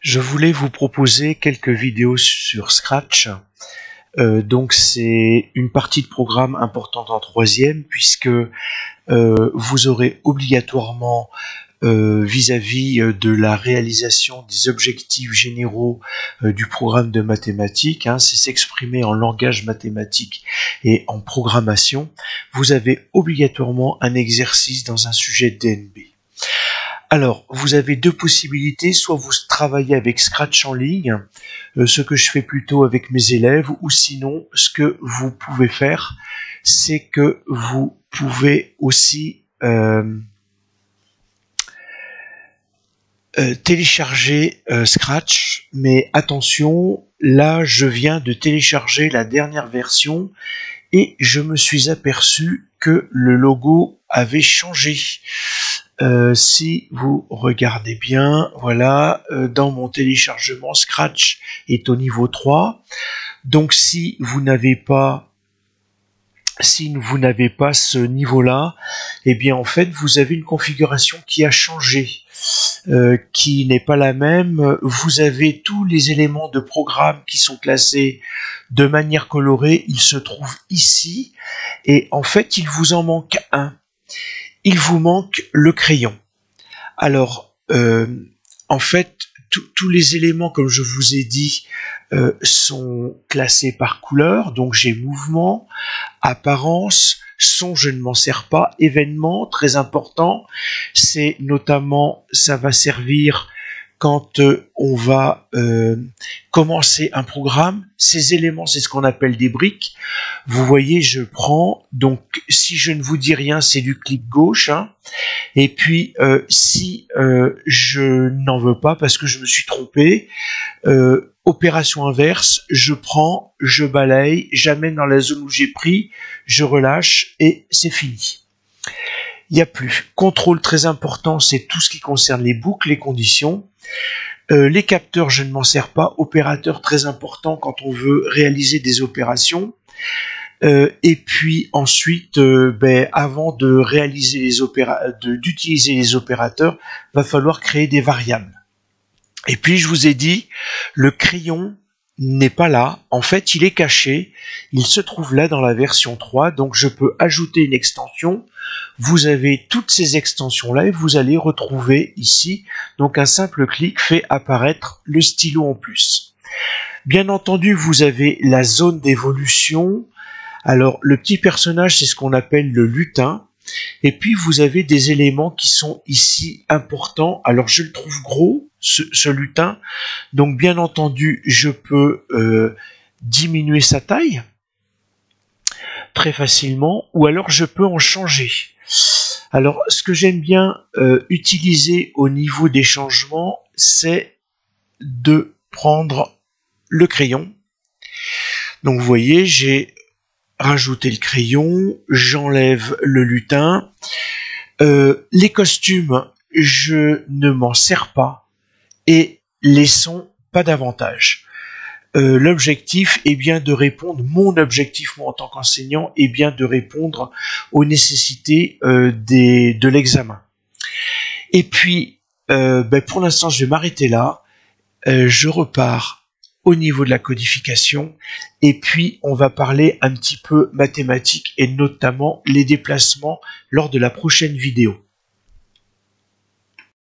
Je voulais vous proposer quelques vidéos sur Scratch. Donc c'est une partie de programme importante en troisième puisque vous aurez obligatoirement vis-à-vis de la réalisation des objectifs généraux du programme de mathématiques, c'est s'exprimer en langage mathématique et en programmation, vous avez obligatoirement un exercice dans un sujet DNB. Alors, vous avez deux possibilités, soit vous travaillez avec Scratch en ligne, ce que je fais plutôt avec mes élèves, ou sinon, ce que vous pouvez faire, c'est que vous pouvez aussi télécharger Scratch, mais attention, là je viens de télécharger la dernière version et je me suis aperçu que le logo avait changé. Si vous regardez bien, voilà, dans mon téléchargement, Scratch est au niveau 3. Donc si vous n'avez pas ce niveau-là, eh bien en fait vous avez une configuration qui a changé, qui n'est pas la même. Vous avez tous les éléments de programme qui sont classés de manière colorée, ils se trouvent ici, et en fait il vous en manque un. Il vous manque le crayon. Alors, en fait, tous les éléments, comme je vous ai dit, sont classés par couleur. Donc, j'ai mouvement, apparence, son, je ne m'en sers pas, événement, très important. C'est notamment, ça va servir quand on va commencer un programme. Ces éléments, c'est ce qu'on appelle des briques. Vous voyez, je prends, donc si je ne vous dis rien, c'est du clic gauche, et puis si je n'en veux pas parce que je me suis trompé, opération inverse, je prends, je balaye, j'amène dans la zone où j'ai pris, je relâche et c'est fini. Il n'y a plus. Contrôle très important, c'est tout ce qui concerne les boucles, les conditions. Les capteurs, je ne m'en sers pas. Opérateur très important quand on veut réaliser des opérations. Et puis ensuite, avant de réaliser d'utiliser les opérateurs, va falloir créer des variables. Et puis je vous ai dit, le crayon n'est pas là. En fait, il est caché. Il se trouve là dans la version 3. Donc je peux ajouter une extension. Vous avez toutes ces extensions là et vous allez retrouver ici. Donc un simple clic fait apparaître le stylo en plus. Bien entendu, vous avez la zone d'évolution. Alors, le petit personnage, c'est ce qu'on appelle le lutin. Et puis, vous avez des éléments qui sont ici importants. Alors, je le trouve gros, ce lutin. Donc, bien entendu, je peux diminuer sa taille très facilement. Ou alors, je peux en changer. Alors, ce que j'aime bien utiliser au niveau des changements, c'est de prendre le crayon. Donc, vous voyez, j'ai rajouter le crayon, j'enlève le lutin. Les costumes, je ne m'en sers pas. Et les sons, pas davantage. L'objectif est bien de répondre, mon objectif, moi en tant qu'enseignant, est bien de répondre aux nécessités de l'examen. Et puis, pour l'instant, je vais m'arrêter là. Je repars au niveau de la codification, et puis on va parler un petit peu mathématiques et notamment les déplacements lors de la prochaine vidéo.